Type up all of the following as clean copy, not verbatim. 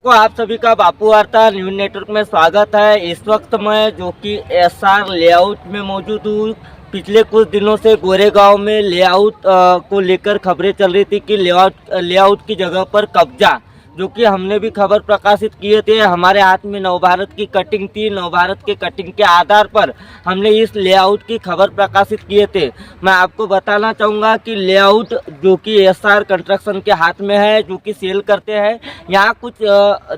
को आप सभी का बापू वार्ता न्यूज नेटवर्क में स्वागत है। इस वक्त मैं जो कि एसआर लेआउट में मौजूद हूँ। पिछले कुछ दिनों से गोरेगांव में लेआउट को लेकर खबरें चल रही थी कि लेआउट की जगह पर कब्जा, जो कि हमने भी खबर प्रकाशित किए थे। हमारे हाथ में नवभारत की कटिंग थी। नवभारत के कटिंग के आधार पर हमने इस लेआउट की खबर प्रकाशित किए थे। मैं आपको बताना चाहूँगा कि लेआउट जो कि एसआर कंस्ट्रक्शन के हाथ में है, जो कि सेल करते हैं। यहाँ कुछ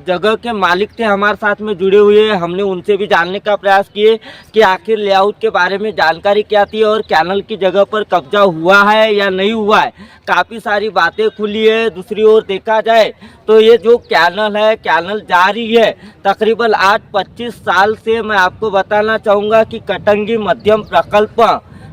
जगह के मालिक थे हमारे साथ में जुड़े हुए। हमने उनसे भी जानने का प्रयास किए कि आखिर लेआउट के बारे में जानकारी क्या थी और कैनल की जगह पर कब्जा हुआ है या नहीं हुआ है। काफ़ी सारी बातें खुली है। दूसरी ओर देखा जाए तो ये जो कैनल है, कैनल जारी है तकरीबन 8-25 साल से। मैं आपको बताना चाहूँगा कि कटंगी मध्यम प्रकल्प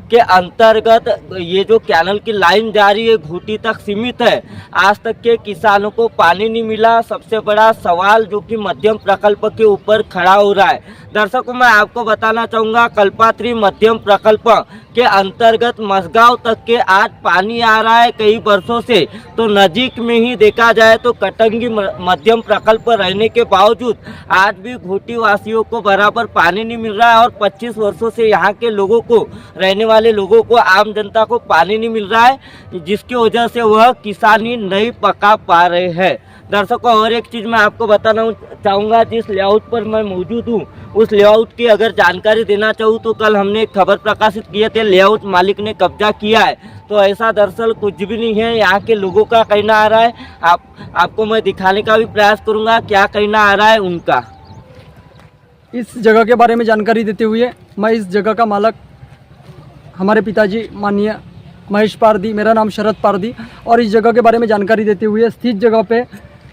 के अंतर्गत ये जो कैनल की लाइन जारी है घूटी तक सीमित है। आज तक के किसानों को पानी नहीं मिला। सबसे बड़ा सवाल जो कि मध्यम प्रकल्प के ऊपर खड़ा हो रहा है। दर्शकों, मैं आपको बताना चाहूँगा कल्पात्री मध्यम प्रकल्प के अंतर्गत मसगांव तक के आज पानी आ रहा है कई वर्षों से। तो नज़दीक में ही देखा जाए तो कटंगी मध्यम प्रकल्प रहने के बावजूद आज भी घूटी वासियों को बराबर पानी नहीं मिल रहा है और 25 वर्षों से यहाँ के लोगों को, रहने वाले लोगों को, आम जनता को पानी नहीं मिल रहा है, जिसकी वजह से वह किसानी नहीं पका पा रहे हैं। दर्शकों, और एक चीज़ मैं आपको बताना चाहूँगा, जिस लेआउट पर मैं मौजूद हूँ उस लेआउट की अगर जानकारी देना चाहूँ तो कल हमने एक खबर प्रकाशित किए थे, लेआउट मालिक ने कब्जा किया है। तो ऐसा दरअसल कुछ भी नहीं है। यहाँ के लोगों का कहना आ रहा है। आपको मैं दिखाने का भी प्रयास करूँगा क्या कहना आ रहा है उनका। इस जगह के बारे में जानकारी देते हुए मैं इस जगह का मालक हमारे पिताजी माननीय महेश पारदी, मेरा नाम शरद पारदी, और इस जगह के बारे में जानकारी देते हुए स्थित जगह पे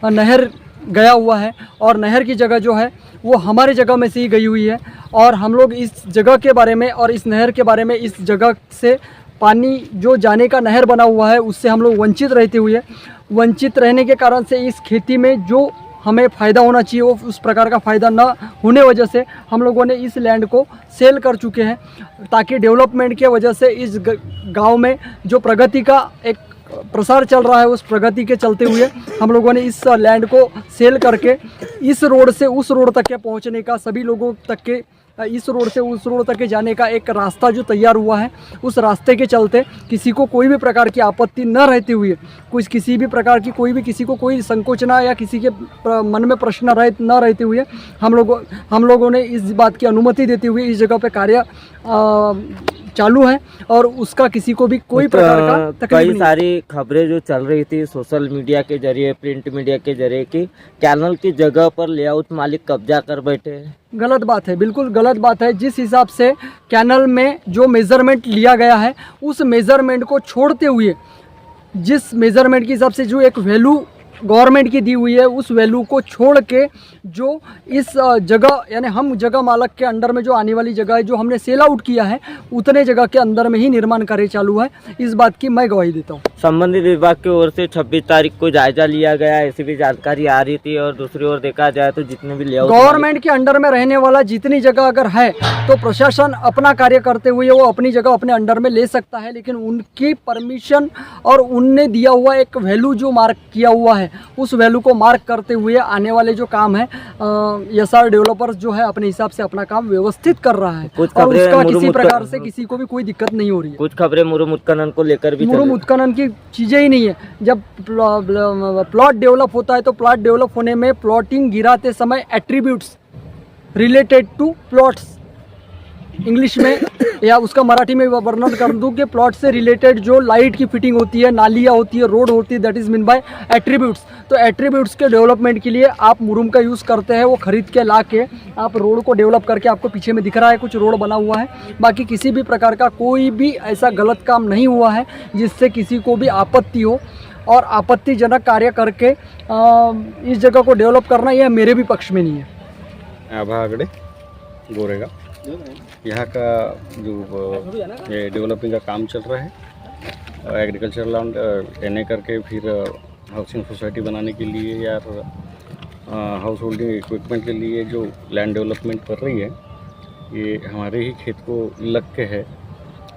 नहर गया हुआ है और नहर की जगह जो है वो हमारे जगह में से ही गई हुई है। और हम लोग इस जगह के बारे में और इस नहर के बारे में, इस जगह से पानी जो जाने का नहर बना हुआ है उससे हम लोग वंचित रहने के कारण से इस खेती में जो हमें फ़ायदा होना चाहिए वो उस प्रकार का फ़ायदा न होने वजह से हम लोगों ने इस लैंड को सेल कर चुके हैं, ताकि डेवलपमेंट के वजह से इस गांव में जो प्रगति का एक प्रसार चल रहा है उस प्रगति के चलते हुए हम लोगों ने इस लैंड को सेल करके इस रोड से उस रोड तक के पहुंचने का, सभी लोगों तक के इस रोड से उस रोड तक के जाने का एक रास्ता जो तैयार हुआ है, उस रास्ते के चलते किसी को कोई भी प्रकार की आपत्ति न रहते हुए, किसी भी प्रकार की किसी को कोई संकोचना या किसी के मन में प्रश्न न रहते हुए हम लोगों ने इस बात की अनुमति देते हुए इस जगह पे कार्य चालू है और उसका किसी को भी कोई प्रकार का तकलीफ नहीं। कई सारी खबरें जो चल रही थी सोशल मीडिया के जरिए, प्रिंट मीडिया के जरिए कि कैनल की जगह पर लेआउट मालिक कब्जा कर बैठे हैं। गलत बात है, बिल्कुल गलत बात है। जिस हिसाब से कैनल में जो मेज़रमेंट लिया गया है उस मेज़रमेंट को छोड़ते हुए, जिस मेज़रमेंट के हिसाब से जो एक वैल्यू गवर्नमेंट की दी हुई है उस वैल्यू को छोड़ के जो इस जगह, यानी हम जगह मालक के अंडर में जो आने वाली जगह है जो हमने सेल आउट किया है उतने जगह के अंदर में ही निर्माण कार्य चालू है। इस बात की मैं गवाही देता हूँ। संबंधित विभाग की ओर से 26 तारीख को जायजा लिया गया, ऐसी भी जानकारी आ रही थी। और दूसरी ओर देखा जाए तो जितने भी लेआउट गवर्नमेंट के अंडर में रहने वाला जितनी जगह अगर है तो प्रशासन अपना कार्य करते हुए वो अपनी जगह अपने अंडर में ले सकता है, लेकिन उनकी परमिशन और उनने दिया हुआ एक वैल्यू जो मार्क किया हुआ है उस वैल्यू को मार्क करते हुए आने वाले जो काम है एसआर डेवलपर्स जो है अपने हिसाब से अपना काम व्यवस्थित कर रहा है और उसका किसी प्रकार से किसी को भी कोई दिक्कत नहीं हो रही है। कुछ खबरें मुरुम उत्खनन को लेकर भी, मुरुम उत्खनन की चीज़ें ही नहीं है। जब प्लॉट डेवलप होता है तो प्लॉट डेवलप होने में प्लॉटिंग गिराते समय attributes related to plots, English में या उसका मराठी में वर्णन कर दूं कि प्लॉट से रिलेटेड जो लाइट की फिटिंग होती है, नालियाँ होती है, रोड होती है, that is mean by attributes. तो एट्रीब्यूट्स के डेवलपमेंट के लिए आप मुरुम का यूज़ करते हैं, वो खरीद के ला के आप रोड को डेवलप करके, आपको पीछे में दिख रहा है कुछ रोड बना हुआ है। बाकी किसी भी प्रकार का कोई भी ऐसा गलत काम नहीं हुआ है जिससे किसी को भी आपत्ति हो, और आपत्तिजनक कार्य करके इस जगह को डेवलप करना यह मेरे भी पक्ष में नहीं है। आभा आगड़े गोरेगा यहाँ का जो ये डेवलपिंग का काम चल रहा है, एग्रीकल्चर लैंड लेने करके फिर हाउसिंग सोसाइटी बनाने के लिए या हाउस होल्डिंग इक्विपमेंट के लिए जो लैंड डेवलपमेंट कर रही है ये हमारे ही खेत को लग के है।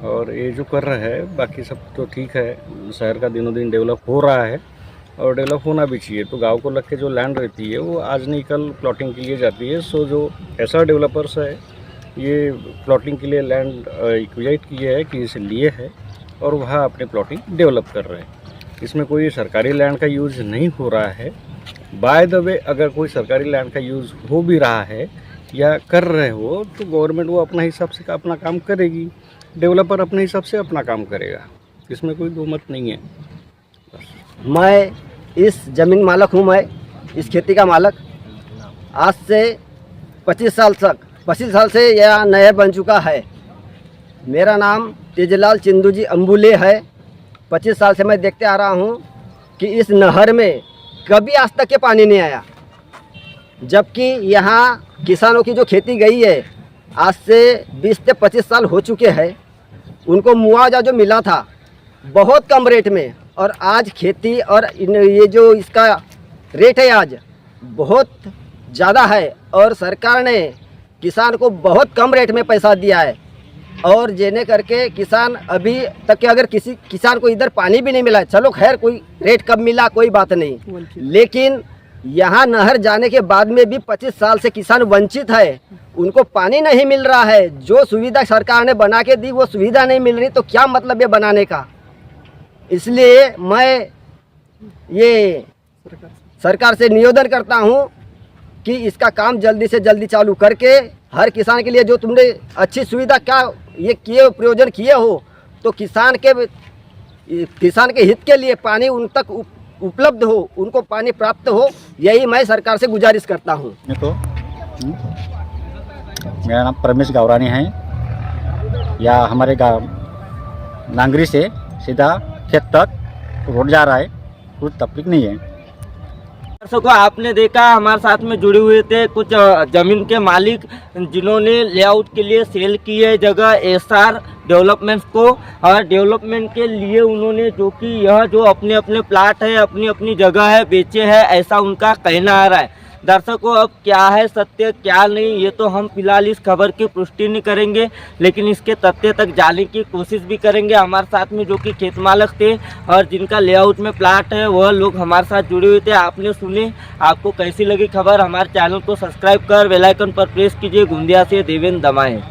और ये जो कर रहा है बाकी सब तो ठीक है, शहर का दिनों दिन डेवलप हो रहा है और डेवलप होना भी चाहिए। तो गांव को लग के जो लैंड रहती है वो आज नहीं कल प्लॉटिंग के लिए जाती है। सो जो ऐसा डेवलपर्स है ये प्लॉटिंग के लिए लैंड एक्विजाइट किए है, कि इसे लिए है और वहाँ अपने प्लॉटिंग डेवलप कर रहे हैं। इसमें कोई सरकारी लैंड का यूज़ नहीं हो रहा है। बाय द वे अगर कोई सरकारी लैंड का यूज़ हो भी रहा है या कर रहे हो तो गवर्नमेंट वो अपना हिसाब से अपना काम करेगी, डेवलपर अपने हिसाब से अपना काम करेगा, इसमें कोई दो मत नहीं है। मैं इस ज़मीन मालक हूँ, मैं इस खेती का मालक आज से 25 साल से यह नया बन चुका है। मेरा नाम तेजलाल चिंदू जी अम्बुले है। 25 साल से मैं देखते आ रहा हूँ कि इस नहर में कभी आज तक के पानी नहीं आया, जबकि यहाँ किसानों की जो खेती गई है आज से 20 से 25 साल हो चुके हैं। उनको मुआवजा जो मिला था बहुत कम रेट में, और आज खेती और ये जो इसका रेट है आज बहुत ज़्यादा है, और सरकार ने किसान को बहुत कम रेट में पैसा दिया है। और जेने करके किसान अभी तक के अगर किसी किसान को इधर पानी भी नहीं मिला है, चलो खैर कोई रेट कब मिला कोई बात नहीं, लेकिन यहाँ नहर जाने के बाद में भी 25 साल से किसान वंचित है, उनको पानी नहीं मिल रहा है। जो सुविधा सरकार ने बना के दी वो सुविधा नहीं मिल रही, तो क्या मतलब ये बनाने का। इसलिए मैं ये सरकार से निवेदन करता हूँ कि इसका काम जल्दी से जल्दी चालू करके हर किसान के लिए जो तुमने अच्छी सुविधा क्या ये किए प्रयोजन किए हो, तो किसान के हित के लिए पानी उन तक उपलब्ध हो, उनको पानी प्राप्त हो, यही मैं सरकार से गुजारिश करता हूँ। तो मेरा नाम परमेश गावरानी है। या हमारे गाँव नांगरी से सीधा खेत तक रोड जा रहा है, कोई तकलीफ नहीं है। दर्शकों, आपने देखा हमारे साथ में जुड़े हुए थे कुछ जमीन के मालिक जिन्होंने लेआउट के लिए सेल की है जगह एसआर डेवलपमेंट्स को, और डेवलपमेंट के लिए उन्होंने जो कि यह जो अपने अपने प्लाट है अपनी अपनी जगह है बेचे है, ऐसा उनका कहना आ रहा है। दर्शकों, अब क्या है सत्य क्या नहीं ये तो हम फिलहाल इस खबर की पुष्टि नहीं करेंगे, लेकिन इसके तथ्य तक जाने की कोशिश भी करेंगे। हमारे साथ में जो कि खेत मालक थे और जिनका लेआउट में प्लाट है वह लोग हमारे साथ जुड़े हुए थे। आपने सुने, आपको कैसी लगी खबर? हमारे चैनल को सब्सक्राइब कर बेल आइकन पर प्रेस कीजिए। गोंदिया से देवेंद्र दमाए।